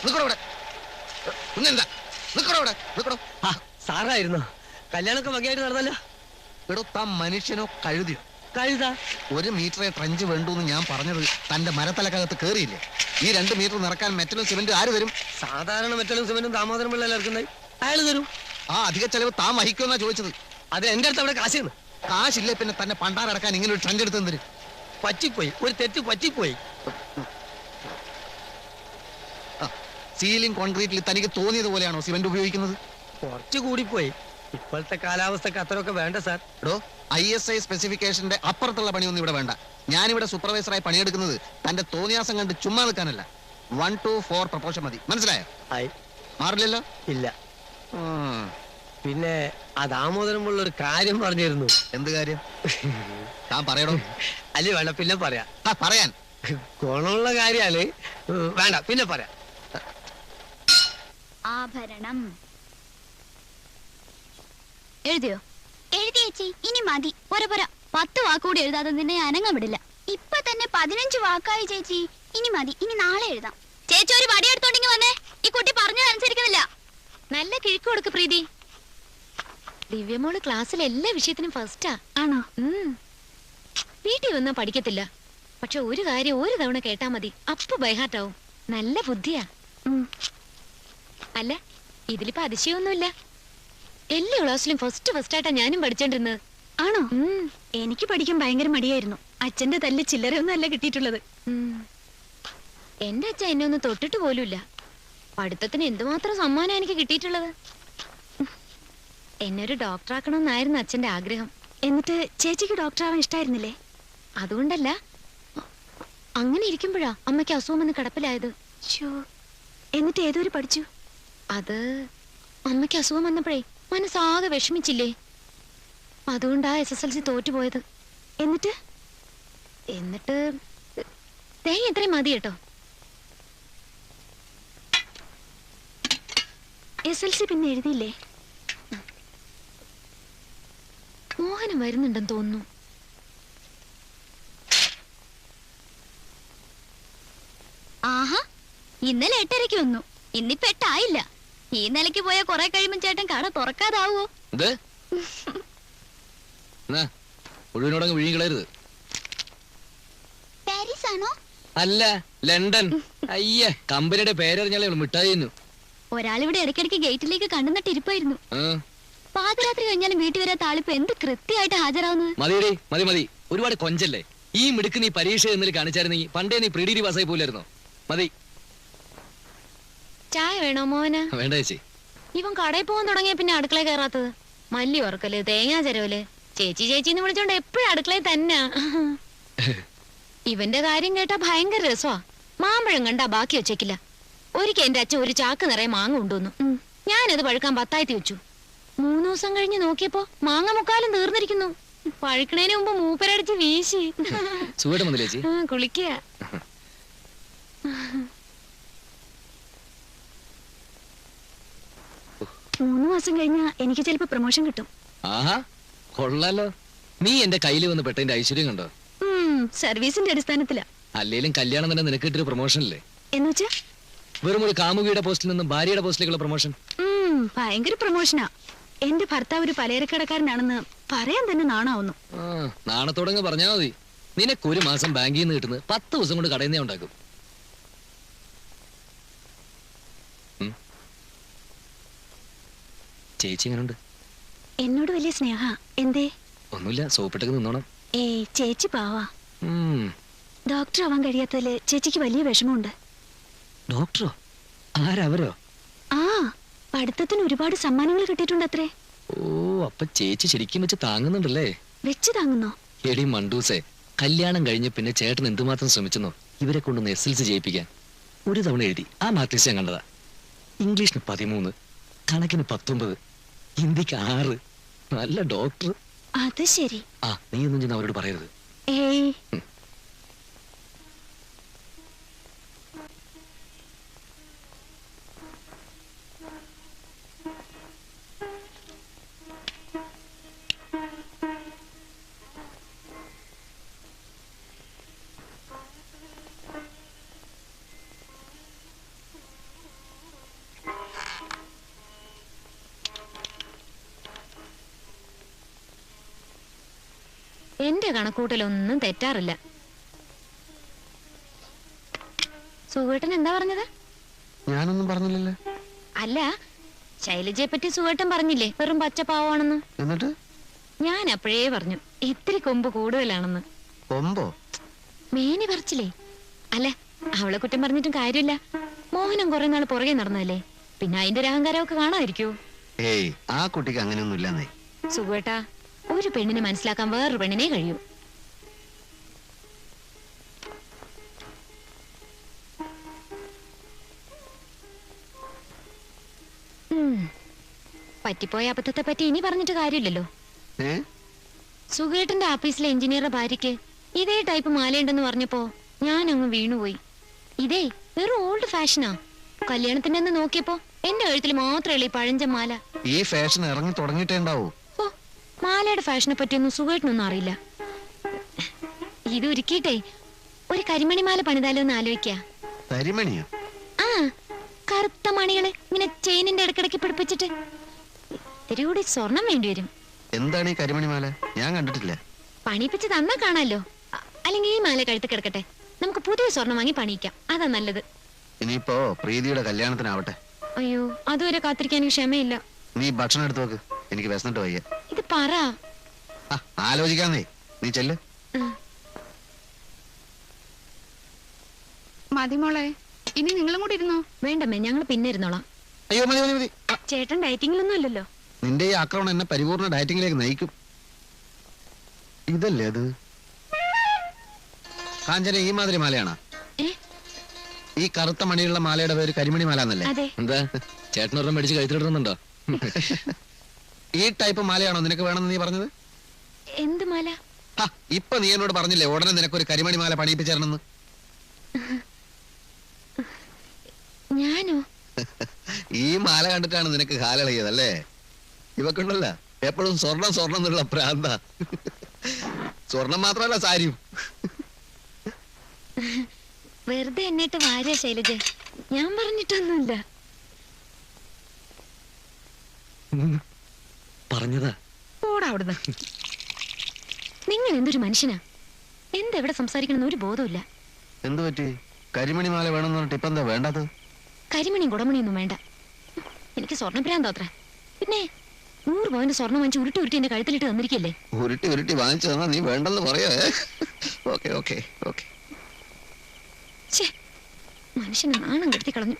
നിക്കടോ ഇവിടെ. പിന്നെന്താ? നിക്കടോ ഇവിടെ. നിക്കടോ. സാറായിരുന്നോ? കല്യാണമൊക്കെ വകയായിട്ട് നടന്നല്ലോ. എടോ, താൻ മനുഷ്യനോ കഴുതിയോ? കഴുത 1 മീറ്ററെ ട്രഞ്ച് വേണ്ടൂന്ന് ഞാൻ പറഞ്ഞത് തന്റെ മരത്തലക്കകത്ത് കേറിയില്ലേ? ഈ 2 മീറ്റർ നിറക്കാൻ മെറ്റലും സിമെന്റും ആര് തരും? സാധാരണ മെറ്റലും സിമെന്റും ദാമോദരം പിള്ളേർ ഇറക്കുന്നത് അയാൾ തരും. ആ അധിക ചെലവ് താൻ വഹിക്കുമെന്നാ ചോദിച്ചത്. അത് എന്റെ അടുത്ത് അവിടെ കാശാണ്. കാശില്ലേ പിന്നെ തന്നെ പണ്ടാരടക്കാൻ ഇങ്ങനെ ഒരു ട്രഞ്ച് എടുത്തു തരും. പറ്റിപ്പോയി, ഒരു തെറ്റ് പറ്റിപ്പോയി. സീലിംഗ് കോൺക്രീറ്റിൽ തനിക്ക് തോന്നിയത് പോലെയാണോ സിമെന്റ് ഉപയോഗിക്കുന്നത്? കുറച്ച് കൂടിപ്പോയി. ഇപ്പോഴത്തെ കാലാവസ്ഥക്ക് അത്രയൊക്കെ വേണ്ട സാർ. എടോ, ISI സ്പെസിഫിക്കേഷന്റെ അപ്പുറത്തുള്ള പണിയൊന്നും ഇവിടെ വേണ്ട. ഞാനിവിടെ സൂപ്പർവൈസറായി പണിയെടുക്കുന്നത് തന്റെ തോന്നിയാസം കണ്ട് ചുമ്മാ നിൽക്കാനല്ല. 1 to 4 പ്രപ്പോഷൻ മതി. മനസ്സിലായോ? മാറില്ലല്ലോ? ഇല്ല. പിന്നെ ആ ദാമോദരം ഉള്ള ഒരു കാര്യം പറഞ്ഞിരുന്നു. എന്ത് കാര്യം? താൻ പറയണോ? അല്ലേ വേണ്ട, പിന്നെ പറയാം. പറയാൻ ഗുണമുള്ള കാര്യാല്. വേണ്ട, പിന്നെ പറയാം. ആഭരണം എഴുതിയോ? എഴുതി ചേച്ചി. ഇനി മതി. പോരാ 10 വാക്കുകൂടി എഴുതാതെ നിന്നെ അനങ്ങാൻ വിടില്ല. ഇപ്പൊ തന്നെ 15 വാക്കായി ചേച്ചി. ഇനി മതി. ഇനി നാളെ എഴുതാം. ചേച്ചി ഒരു വടി എടുത്തോണ്ടെങ്കിൽ വന്നേ. ഈ കുട്ടി പറഞ്ഞു അനുസരിക്കുന്നില്ല. നല്ല കിഴക്ക് കൊടുക്ക് പ്രീതി. ദിവ്യമോള് ക്ലാസ്സിൽ എല്ലാ വിഷയത്തിനും ഫസ്റ്റാ. ആണോ? വീട്ടിൽ വന്നാ പഠിക്കത്തില്ല. പക്ഷെ ഒരു കാര്യം ഒരു തവണ കേട്ടാ മതി, അപ്പൊ ബൈഹാർട്ടാവും. നല്ല ബുദ്ധിയാ. അല്ല, ഇതിലിപ്പോ അതിശയൊന്നുമില്ല. എല്ലാ ക്ലാസ്സിലും ഫസ്റ്റായിട്ടാ ഞാനും പഠിച്ചോണ്ടിരുന്നത്. ആണോ? എനിക്ക് പഠിക്കാൻ ഭയങ്കര മടിയായിരുന്നു. അച്ഛന്റെ തല്ല് ചില്ലറയൊന്നും അല്ല കിട്ടിയിട്ടുള്ളത്. എന്റെ അച്ഛൻ എന്നെ ഒന്നും തൊട്ടിട്ട് പോലുമില്ല. പഠിത്തത്തിന് എന്തുമാത്രം സമ്മാനം എനിക്ക് കിട്ടിയിട്ടുള്ളത്. എന്നെ ഒരു ഡോക്ടറാക്കണമെന്നായിരുന്നു അച്ഛന്റെ ആഗ്രഹം. എന്നിട്ട് ചേച്ചിക്ക് ഡോക്ടറാവാൻ ഇഷ്ടായിരുന്നില്ലേ? അതുകൊണ്ടല്ല, അങ്ങനെ ഇരിക്കുമ്പോഴാ അമ്മയ്ക്ക് അസുഖം വന്ന് കിടപ്പിലായത്. എന്നിട്ട് ഏതൊരു പഠിച്ചു? അത് അമ്മയ്ക്ക് അസുഖം വന്നപ്പോഴേ മനസ്സാകെ വിഷമിച്ചില്ലേ, അതുകൊണ്ടാ SSLC തോറ്റുപോയത്. എന്നിട്ട് തേങ്ങ എത്രയും മതി കേട്ടോ. SSLC പിന്നെ എഴുതിയില്ലേ? മോഹനം വരുന്നുണ്ടെന്ന് തോന്നുന്നു. ആഹാ, ഇന്നലെ 8:30 വന്നു. ഇന്നിപ്പോ 8 ആയില്ല. ഈ നിലയ്ക്ക് പോയാൽ കുറെ കഴിയുമ്പോൾ ചേട്ടൻ കട തുറക്കാതാവോ? മുഴുവനോടങ്ങ് വിഴുങ്ങിക്കളരുത്. പാരീസ് ആണോ? അല്ല, ലണ്ടൻ. അയ്യേ, കമ്പനിയുടെ പേരറിഞ്ഞാലേ മിഠായി. ഒരാളിവിടെ ഇടയ്ക്കിടയ്ക്ക് ഗേറ്റിലേക്ക് കണ്ണുനട്ട് ഇരിപ്പായിരുന്നു. പാതിരാത്രി കഴിഞ്ഞാലും വീട്ടിൽ വരാത്ത ആളിപ്പോ എന്ത് കൃത്യമായിട്ട് ഹാജരാവുന്നത്. മതിയടി, മതി. ഒരുപാട് കൊഞ്ചല്ലേ. ഈ മിടുക്ക് നീ പരീക്ഷ എന്നിൽ കാണിച്ചായിരുന്നെങ്കിൽ പണ്ടേ നീ പ്രീഡിഗ്രി പാസ്സായി പോലായിരുന്നോ? മതി. ചായ വേണോ മോന്? വേണ്ട ചേച്ചി. ഇവൻ കടയിൽ പോകാൻ തുടങ്ങിയ പിന്നെ അടുക്കളയിൽ കയറാത്തത്. മല്ലി ഉറക്കല്, തേങ്ങാ ചെരവല്, ചേച്ചിന്ന് വിളിച്ചോണ്ട് എപ്പോഴും അടുക്കളയിൽ തന്നെ. ഇവന്റെ കാര്യം കേട്ടാ ഭയങ്കര രസമാ. മാമ്പഴം കണ്ടാ ബാക്കി വെച്ചേക്കില്ല. ഒരിക്കൽ എന്റെ അച്ഛൻ ഒരു ചാക്ക് നിറയെ മാങ്ങ കൊണ്ടുവന്നു. ഞാനത് പഴുക്കാൻ 10 വെച്ചു. 3 ദിവസം കഴിഞ്ഞ് നോക്കിയപ്പോ മാങ്ങ മുക്കാലും തീർന്നിരിക്കുന്നു. പഴുക്കണേന് മുമ്പ് മൂപ്പരടിച്ച് വീശി. കുളിക്കുക. 3 മാസം കഴിഞ്ഞാ എനിക്ക് ചിലപ്പോ പ്രൊമോഷൻ കിട്ടും. ആഹാ, കൊള്ളാലോ. നീ എന്റെ കയ്യിൽ വന്ന് പെട്ടതിന്റെ ഐശ്വര്യം കണ്ടോ? സർവീസിന്റെ അടിസ്ഥാനത്തിലാ. അല്ലേലും കല്യാണം തന്നെ നിനക്ക് കിട്ടിയൊരു പ്രൊമോഷൻ അല്ലേ? എന്നുവെച്ചാ വെറും ഒരു കാമുകിയുടെ പോസ്റ്റിൽ നിന്നും ഭാര്യയുടെ പോസ്റ്റിലേക്കുള്ള പ്രൊമോഷൻ. ഭയങ്കര പ്രൊമോഷനാ. എന്റെ ഭർത്താവ് ഒരു പലചരക്കടക്കാരനാണെന്ന് പറയാൻ തന്നെ നാണാവുന്നു. നാണത്തോടങ്ങ് പറഞ്ഞാ മതി. നിനക്കൊരു മാസം ബാങ്കിൽ നിന്ന് കിട്ടുന്നത് 10 ദിവസം കൊണ്ട് കടയിൽ നിന്നേ ഉണ്ടാക്കും. ചേച്ചി എങ്ങനുണ്ട്? എന്നോട് വലിയ സ്നേഹ. എന്തേ? ഒന്നുമില്ല, സോപ്പിട്ടൊക്കെ നിന്നോണം. ചേച്ചി പാവാ. ഡോക്ടർ ആവാൻ കഴിയാത്തതില് ചേച്ചിക്ക് വലിയ വിഷമമുണ്ട്. ഡോക്ടറോ? ആരവരോ? പഠിത്തത്തിന് ഒരുപാട് സമ്മാനങ്ങൾ കിട്ടിയിട്ടുണ്ട് അത്രേ. ഓ, അപ്പൊ ചേച്ചി ശരിക്കും വെച്ച് താങ്ങുന്നുണ്ടല്ലേ? വെച്ച് താങ്ങുന്നോ? എടി മണ്ടൂസേ, കല്യാണം കഴിഞ്ഞ് പിന്നെ ചേട്ടൻ എന്തുമാത്രം ശ്രമിച്ചെന്നോ ഇവരെ കൊണ്ടൊന്ന് SSLC ജയിപ്പിക്കാൻ. ഒരു തവണ എഴുതി ആ മാർക്സ് ഞാൻ കണ്ടതാ. ഇംഗ്ലീഷിന് 13, കണക്കിന് 19, ഹിന്ദിക്ക് 6. നല്ല ഡോക്ടർ. അത് ശരി. നീ ഒന്നും ചെന്ന് അവരോട് പറയരുത്. എന്റെ കണക്കൂട്ടലൊന്നും തെറ്റാറില്ല. സുഖേട്ടൻ എന്താ പറഞ്ഞത്? ഞാനൊന്നും പറഞ്ഞില്ലല്ലോ. അല്ല, ശൈലജയെ പറ്റി സുഖേട്ടൻ പറഞ്ഞില്ലേ വെറും പച്ചപ്പാവാണെന്ന്? എന്നിട്ട് ഞാൻ അപ്പോഴേ പറഞ്ഞു ഇത്തിരി കൊമ്പ് കൂടുതലാണെന്ന്. കൊമ്പോ? മേനി പറിച്ചില്ലേ? അല്ല, അവളെ കുറ്റം പറഞ്ഞിട്ടും കാര്യമില്ല. മോഹനം കുറെ നാൾ പുറകെ നടന്നതല്ലേ, പിന്നെ അതിന്റെ ഒരു അഹങ്കാരമൊക്കെ കാണാതിരിക്കൂ. ഏയ്, ആ കുട്ടിക്ക് അങ്ങനെയൊന്നും ഇല്ലെന്നേ. സുഖേട്ടാ, ഒരു പെണ്ണിനെ മനസ്സിലാക്കാൻ വേറൊരു പെണ്ണിനെ കഴിയൂ. പറ്റിപ്പോയ അബദ്ധത്തെ പറ്റി ഇനി പറഞ്ഞിട്ട് കാര്യമില്ലല്ലോ. സുഖേട്ടന്റെ ഓഫീസിലെ എഞ്ചിനീയറുടെ ഭാര്യയ്ക്ക് ഇതേ ടൈപ്പ് മാലയുണ്ടെന്ന് പറഞ്ഞപ്പോ ഞാൻ അങ്ങ് വീണുപോയി. ഇതേ വെറും ഓൾഡ് ഫാഷനാ. കല്യാണത്തിന്റെ അന്ന് നോക്കിയപ്പോ എന്റെ കഴുത്തിൽ മാത്രമേ ഈ പഴഞ്ചൻ മാല. ഈ ഫാഷൻ ഇറങ്ങി തുടങ്ങിയിട്ടേ ഉണ്ടാവൂ. ഓ, മാലയുടെ ഫാഷനെ പറ്റിയൊന്നും സുഖേട്ടനൊന്നും അറിയില്ല. ഇത് ഒരുക്കിയിട്ടേ ഒരു കരിമണി മാല പണിതാലോ എന്ന് ആലോചിക്ക. കരിമണിയോ? ആ, കറുത്ത മണികള് ഇങ്ങനെ ചെയിനിന്റെ ഇടക്കിടക്ക് പിടിപ്പിച്ചിട്ട്. ഇത്തിരി കൂടി സ്വർണം വേണ്ടി വരും. എന്താണ് ഈ കരിമണി മാല? ഞാൻ കണ്ടിട്ടില്ല. പണിപ്പിച്ച് തന്നാ കാണാലോ. അല്ലെങ്കിൽ ഈ മാല കഴുത്ത് കിടക്കട്ടെ, നമുക്ക് പുതിയ സ്വർണം വാങ്ങി പണിയിക്കാം. അതാ നല്ലത്. ഇനിയിപ്പോ പ്രീതിയുടെ കല്യാണത്തിനാവട്ടെ. അയ്യോ, അതുവരെ കാത്തിരിക്കാൻ എനിക്ക് ക്ഷമയില്ല. നീ ഭക്ഷണം എടുത്തു നോക്ക്, എനിക്ക് വിശന്നിട്ട് വയ്യ. ഇത് പറ. ആലോചിക്കാന്നേ, നീ ചെല്ല്. മതി മോളെ, ഇനി നിങ്ങളും കൂടി ഇരുന്നോ? വേണ്ടമ്മേ, ഞങ്ങൾ പിന്നെ ഇരുന്നോളാം. അയ്യോ, മതി മതി മതി. ചേട്ടൻ ഡയറ്റിങ്ങിലൊന്നും അല്ലല്ലോ. നിന്റെ ഈ ആക്രമണം എന്നെ പരിപൂർണ ഡയറ്റിങ്ങിലേക്ക് നയിക്കും. ഇതല്ലേ അത്? കാഞ്ചന, ഈ മാതിരി മാലയാണോ? ഈ കറുത്ത മണിയുള്ള മാലയുടെ പേര് കരിമണി മാല എന്നല്ലേ? അതെ. എന്താ ചേട്ടനൊരെണ്ണം മേടിച്ച് കഴുത്തിലിടുന്നുണ്ടോ? ഈ ടൈപ്പ് മാലയാണോ നിനക്ക് വേണമെന്ന് നീ പറഞ്ഞത്? എന്ത് മാല? ഇപ്പൊ നീ എന്നോട് പറഞ്ഞില്ലേ ഉടനെ നിനക്കൊരു കരിമണി മാല പണിയിപ്പിച്ചേരണമെന്ന്? ഞാനോ? ഈ മാല കണ്ടിട്ടാണ് നിനക്ക് കാലളിയതല്ലേ? ഇവക്കുണ്ടല്ല എപ്പോഴും സ്വർണം സ്വർണം എന്നുള്ള പ്രാന്ത. സ്വർണം മാത്രമല്ല, സാരിയും. വെറുതെ എന്നിട്ട് വാര്യ ശൈലജ, ഞാൻ പറഞ്ഞിട്ടൊന്നുമില്ല. പറഞ്ഞതാ. പോടാ അവിടുന്ന്. നിങ്ങൾ എന്തൊരു മനുഷ്യനാ! എന്തെവിടെ സംസാരിക്കണമെന്ന് ഒരു ബോധമില്ല. എന്തു പറ്റി? കരിമണി മാല വേണമെന്ന് പറഞ്ഞിട്ട് ഇപ്പൊ എന്താ വേണ്ടത്? കരിമണിയും കുടമണിയൊന്നും വേണ്ട. എനിക്ക് സ്വർണ്ണഭ്രാന്താത്ര. പിന്നെ 100 പവന്റെ സ്വർണ്ണം വാങ്ങിച്ച് ഉരുട്ടി ഉരുട്ടി എന്റെ കഴുത്തിലിട്ട് തന്നിരിക്കല്ലേ. ഉരുട്ടി ഉരുട്ടി വാങ്ങിച്ചു തന്നാ നീ വേണ്ടെന്ന് പറയോ? Okay okay okay. മനുഷ്യനെ നാണം കെടുത്തി കളഞ്ഞു.